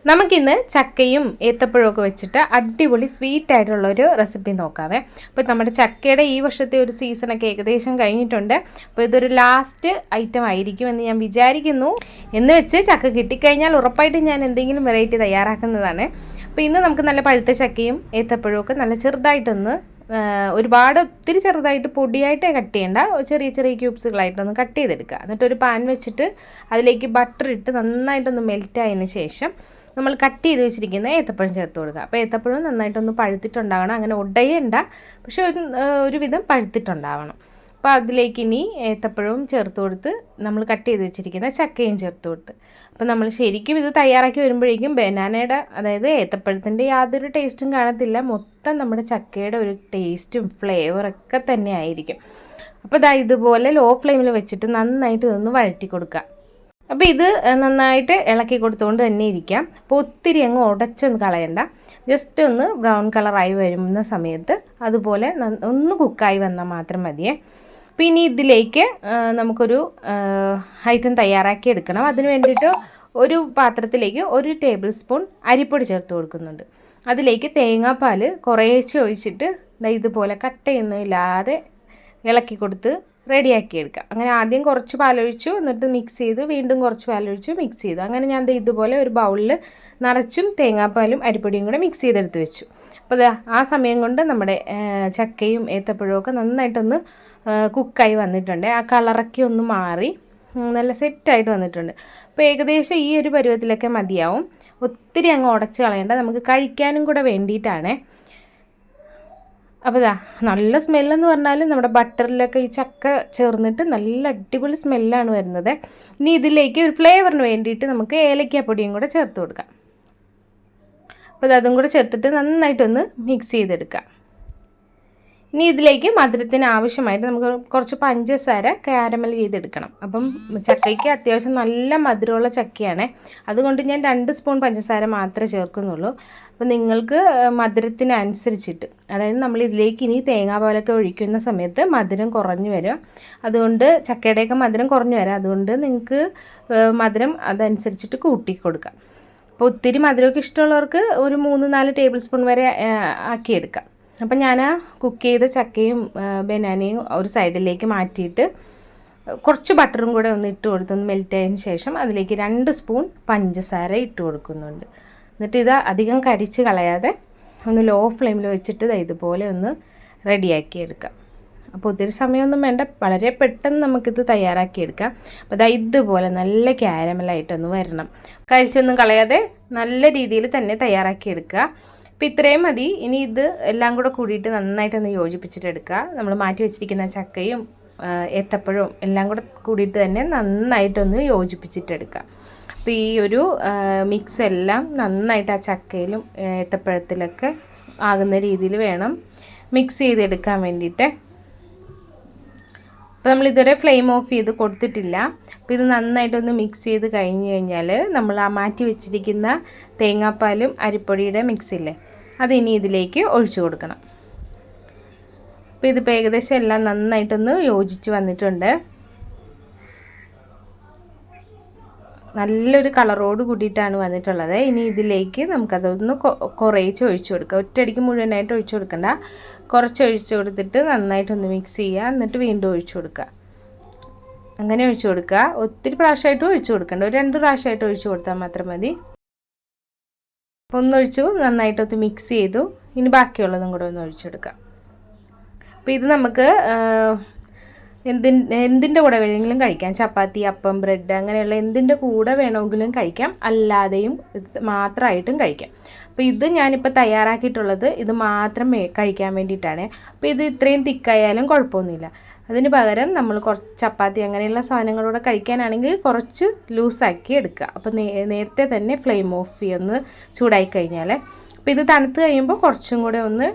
നമുക്കിന്ന് ചക്കയും ഏത്തപ്പഴമൊക്കെ വെച്ചിട്ട് അടിപൊളി സ്വീറ്റ് ആയിട്ടുള്ളൊരു റെസിപ്പി നോക്കാവേ. അപ്പോൾ നമ്മുടെ ചക്കയുടെ ഈ വർഷത്തെ ഒരു സീസണൊക്കെ ഏകദേശം കഴിഞ്ഞിട്ടുണ്ട്. അപ്പോൾ ഇതൊരു ലാസ്റ്റ് ഐറ്റം ആയിരിക്കും എന്ന് ഞാൻ വിചാരിക്കുന്നു. എന്ന് വെച്ച് ചക്ക കിട്ടിക്കഴിഞ്ഞാൽ ഉറപ്പായിട്ടും ഞാൻ എന്തെങ്കിലും വെറൈറ്റി തയ്യാറാക്കുന്നതാണ്. അപ്പോൾ ഇന്ന് നമുക്ക് നല്ല പഴുത്ത ചക്കയും ഏത്തപ്പഴവും ഒക്കെ നല്ല ചെറുതായിട്ടൊന്ന് ഒരുപാട് ഒത്തിരി ചെറുതായിട്ട് പൊടിയായിട്ട് കട്ട് ചെയ്യേണ്ട, ചെറിയ ചെറിയ ക്യൂബ്സുകളായിട്ടൊന്ന് കട്ട് ചെയ്തെടുക്കുക. എന്നിട്ടൊരു പാൻ വെച്ചിട്ട് അതിലേക്ക് ബട്ടർ ഇട്ട് നന്നായിട്ടൊന്ന് മെൽറ്റ് ആയതിന് ശേഷം നമ്മൾ കട്ട് ചെയ്ത് വെച്ചിരിക്കുന്ന ഏത്തപ്പഴം ചേർത്ത് കൊടുക്കുക. അപ്പോൾ ഏത്തപ്പഴം നന്നായിട്ടൊന്ന് പഴുത്തിട്ടുണ്ടാവണം, അങ്ങനെ ഉടയണ്ട, പക്ഷെ ഒരുവിധം പഴുത്തിട്ടുണ്ടാവണം. അപ്പോൾ അതിലേക്ക് ഇനി ഏത്തപ്പഴവും ചേർത്ത് കൊടുത്ത് നമ്മൾ കട്ട് ചെയ്ത് വെച്ചിരിക്കുന്ന ചക്കയും ചേർത്ത് കൊടുത്ത് അപ്പോൾ നമ്മൾ ശരിക്കും ഇത് തയ്യാറാക്കി വരുമ്പോഴേക്കും ബനാനയുടെ, അതായത് ഏത്തപ്പഴത്തിൻ്റെ യാതൊരു ടേസ്റ്റും കാണത്തില്ല, മൊത്തം നമ്മുടെ ചക്കയുടെ ഒരു ടേസ്റ്റും ഫ്ലേവറൊക്കെ തന്നെ ആയിരിക്കും. അപ്പോൾ ഇതുപോലെ ലോ ഫ്ലെയിമിൽ വെച്ചിട്ട് നന്നായിട്ട് ഇതൊന്ന് വഴറ്റി കൊടുക്കുക. അപ്പോൾ ഇത് നന്നായിട്ട് ഇളക്കി കൊടുത്തുകൊണ്ട് തന്നെ ഇരിക്കാം. അപ്പോൾ ഒത്തിരി അങ്ങ് ഉടച്ചൊന്ന് കളയണ്ട, ജസ്റ്റ് ഒന്ന് ബ്രൗൺ കളറായി വരുന്ന സമയത്ത് അതുപോലെ ഒന്ന് കുക്കായി വന്നാൽ മാത്രം മതിയേ. അപ്പോൾ ഇനി ഇതിലേക്ക് നമുക്കൊരു ഐറ്റം തയ്യാറാക്കി എടുക്കണം. അതിന് വേണ്ടിയിട്ട് ഒരു പാത്രത്തിലേക്ക് 1 ടേബിൾ സ്പൂൺ അരിപ്പൊടി ചേർത്ത് കൊടുക്കുന്നുണ്ട്. അതിലേക്ക് തേങ്ങാപ്പാൽ കുറേശ്ശെ ഒഴിച്ചിട്ട് ഇതുപോലെ കട്ടയൊന്നുമില്ലാതെ ഇളക്കി കൊടുത്ത് റെഡിയാക്കി എടുക്കാം. അങ്ങനെ ആദ്യം കുറച്ച് പാലൊഴിച്ചു, എന്നിട്ട് മിക്സ് ചെയ്ത് വീണ്ടും കുറച്ച് പാലൊഴിച്ചു മിക്സ് ചെയ്തു. അങ്ങനെ ഞാൻ ഇതുപോലെ ഒരു ബൗളിൽ നിറച്ചും തേങ്ങാപ്പാലും അരിപ്പൊടിയും കൂടെ മിക്സ് ചെയ്തെടുത്ത് വെച്ചു. അപ്പോൾ ആ സമയം കൊണ്ട് നമ്മുടെ ചക്കയും ഏത്തപ്പഴവും ഒക്കെ നന്നായിട്ടൊന്ന് കുക്കായി വന്നിട്ടുണ്ട്. ആ കളറൊക്കെ ഒന്ന് മാറി നല്ല സെറ്റായിട്ട് വന്നിട്ടുണ്ട്. അപ്പോൾ ഏകദേശം ഈ ഒരു പരുവത്തിലൊക്കെ മതിയാവും. ഒത്തിരി അങ്ങ് ഉടച്ച് കളയേണ്ട, നമുക്ക് കഴിക്കാനും കൂടെ വേണ്ടിയിട്ടാണ്. അപ്പോൾ നല്ല സ്മെല്ലെന്ന് പറഞ്ഞാൽ നമ്മുടെ ബട്ടറിലൊക്കെ ഈ ചക്ക ചേർന്നിട്ട് നല്ല അടിപൊളി സ്മെല്ലാണ് വരുന്നത്. ഇനി ഇതിലേക്ക് ഒരു ഫ്ലേവറിന് വേണ്ടിയിട്ട് നമുക്ക് ഏലക്കാപ്പൊടിയും കൂടെ ചേർത്ത് കൊടുക്കാം. അപ്പോൾ അതും കൂടെ ചേർത്തിട്ട് നന്നായിട്ടൊന്ന് മിക്സ് ചെയ്തെടുക്കാം. ഇനി ഇതിലേക്ക് മധുരത്തിന് ആവശ്യമായിട്ട് നമുക്ക് കുറച്ച് പഞ്ചസാര കാരമൽ ചെയ്തെടുക്കണം. അപ്പം ചക്കയ്ക്ക് അത്യാവശ്യം നല്ല മധുരമുള്ള ചക്കയാണ്, അതുകൊണ്ട് ഞാൻ 2 സ്പൂൺ പഞ്ചസാര മാത്രമേ ചേർക്കുന്നുള്ളൂ. അപ്പോൾ നിങ്ങൾക്ക് മധുരത്തിനനുസരിച്ചിട്ട്, അതായത് നമ്മൾ ഇതിലേക്ക് ഇനി തേങ്ങാപ്പാലൊക്കെ ഒഴിക്കുന്ന സമയത്ത് മധുരം കുറഞ്ഞു വരും. അതുകൊണ്ട് ചക്കയുടെയൊക്കെ മധുരം കുറഞ്ഞു വരാം, അതുകൊണ്ട് നിങ്ങൾക്ക് മധുരം അതനുസരിച്ചിട്ട് കൂട്ടി കൊടുക്കാം. അപ്പോൾ ഒത്തിരി മധുരമൊക്കെ ഇഷ്ടമുള്ളവർക്ക് ഒരു 3-4 ടേബിൾ സ്പൂൺ വരെ ആക്കിയെടുക്കാം. അപ്പം ഞാൻ കുക്ക് ചെയ്ത ചക്കയും ബനാനയും ഒരു സൈഡിലേക്ക് മാറ്റിയിട്ട് കുറച്ച് ബട്ടറും കൂടെ ഒന്ന് ഇട്ട് കൊടുത്തൊന്ന് മെൽറ്റ് ആയതിന് ശേഷം അതിലേക്ക് 2 സ്പൂൺ പഞ്ചസാര ഇട്ട് കൊടുക്കുന്നുണ്ട്. എന്നിട്ട് ഇത് അധികം കരിച്ച് കളയാതെ ഒന്ന് ലോ ഫ്ലെയിമിൽ വെച്ചിട്ട് ഇതുപോലെ ഒന്ന് റെഡിയാക്കി എടുക്കാം. അപ്പോൾ ഒത്തിരി സമയമൊന്നും വേണ്ട, വളരെ പെട്ടെന്ന് നമുക്കിത് തയ്യാറാക്കിയെടുക്കാം. അപ്പോൾ ഇതുപോലെ നല്ല ക്യാരമലായിട്ടൊന്ന് വരണം, കരിച്ചൊന്നും കളയാതെ നല്ല രീതിയിൽ തന്നെ തയ്യാറാക്കിയെടുക്കുക. അപ്പോൾ ഇത്രയും മതി. ഇനി ഇത് എല്ലാം കൂടെ കൂടിയിട്ട് നന്നായിട്ടൊന്ന് യോജിപ്പിച്ചിട്ടെടുക്കുക. നമ്മൾ മാറ്റി വെച്ചിരിക്കുന്ന ചക്കയും ഏത്തപ്പഴവും എല്ലാം കൂടെ കൂടിയിട്ട് തന്നെ നന്നായിട്ടൊന്ന് യോജിപ്പിച്ചിട്ടെടുക്കുക. അപ്പോൾ ഈ ഒരു മിക്സ് എല്ലാം നന്നായിട്ട് ആ ചക്കയിലും ഏത്തപ്പഴത്തിലൊക്കെ ആകുന്ന രീതിയിൽ വേണം മിക്സ് ചെയ്തെടുക്കാൻ വേണ്ടിയിട്ട്. അപ്പോൾ നമ്മളിതുവരെ ഫ്ലെയിം ഓഫ് ചെയ്ത് കൊടുത്തിട്ടില്ല. അപ്പോൾ ഇത് നന്നായിട്ടൊന്ന് മിക്സ് ചെയ്ത് കഴിഞ്ഞ് കഴിഞ്ഞാൽ നമ്മൾ ആ മാറ്റി വെച്ചിരിക്കുന്ന തേങ്ങാപ്പാലും അരിപ്പൊടിയുടെ മിക്സില്ലേ, അതിനി ഇതിലേക്ക് ഒഴിച്ചു കൊടുക്കണം. അപ്പോൾ ഇതിപ്പോൾ ഏകദേശം എല്ലാം നന്നായിട്ടൊന്ന് യോജിച്ച് വന്നിട്ടുണ്ട്. നല്ലൊരു കളറോട് കൂടിയിട്ടാണ് വന്നിട്ടുള്ളത്. ഇനി ഇതിലേക്ക് നമുക്കതൊന്ന് കുറേച്ച് ഒഴിച്ചു കൊടുക്കുക. ഒറ്റയടിക്ക് മുഴുവനായിട്ട് ഒഴിച്ചു കൊടുക്കണ്ട, കുറച്ച് ഒഴിച്ചു കൊടുത്തിട്ട് നന്നായിട്ടൊന്ന് മിക്സ് ചെയ്യുക. എന്നിട്ട് വീണ്ടും ഒഴിച്ചു കൊടുക്കുക. അങ്ങനെ ഒഴിച്ചു കൊടുക്കുക. ഒത്തിരി പ്രാവശ്യമായിട്ട് ഒഴിച്ചു കൊടുക്കണ്ട, ഒരു 2 പ്രാവശ്യമായിട്ട് ഒഴിച്ചു കൊടുത്താൽ മാത്രം മതി. അപ്പോൾ ഒന്നൊഴിച്ചു, നന്നായിട്ടൊന്ന് മിക്സ് ചെയ്തു. ഇനി ബാക്കിയുള്ളതും കൂടെ ഒന്ന് ഒഴിച്ചെടുക്കാം. അപ്പോൾ ഇത് നമുക്ക് എന്തിൻ്റെ കൂടെ വേണമെങ്കിലും കഴിക്കാം. ചപ്പാത്തി, അപ്പം, ബ്രെഡ് അങ്ങനെയുള്ള എന്തിൻ്റെ കൂടെ വേണമെങ്കിലും കഴിക്കാം, അല്ലാതെയും മാത്രമായിട്ടും കഴിക്കാം. അപ്പോൾ ഇത് ഞാനിപ്പോൾ തയ്യാറാക്കിയിട്ടുള്ളത് ഇത് മാത്രം കഴിക്കാൻ വേണ്ടിയിട്ടാണ്. അപ്പോൾ ഇത് ഇത്രയും തിക്കായാലും കുഴപ്പമൊന്നുമില്ല. അതിന് പകരം നമ്മൾ കുറച്ച് ചപ്പാത്തി അങ്ങനെയുള്ള സാധനങ്ങളൂടെ കഴിക്കാനാണെങ്കിൽ കുറച്ച് ലൂസാക്കി എടുക്കുക. അപ്പോൾ നേരത്തെ തന്നെ ഫ്ലെയിം ഓഫ് ചെയ്യുന്ന ചൂടായി കഴിഞ്ഞാൽ, അപ്പോൾ ഇത് തണുത്ത് കഴിയുമ്പോൾ കുറച്ചും കൂടെ ഒന്ന്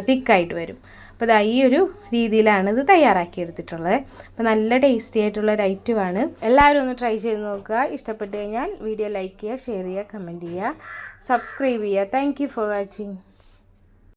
തിക്കായിട്ട് വരും. അപ്പോൾ ഈ ഒരു രീതിയിലാണ് ഇത് തയ്യാറാക്കി എടുത്തിട്ടുള്ളത്. അപ്പോൾ നല്ല ടേസ്റ്റി ആയിട്ടുള്ള ഒരു ഐറ്റമാണ്. എല്ലാവരും ഒന്ന് ട്രൈ ചെയ്ത് നോക്കുക. ഇഷ്ടപ്പെട്ട് കഴിഞ്ഞാൽ വീഡിയോ ലൈക്ക് ചെയ്യുക, ഷെയർ ചെയ്യുക, കമൻറ്റ് ചെയ്യുക, സബ്സ്ക്രൈബ് ചെയ്യുക. Thank you for watching.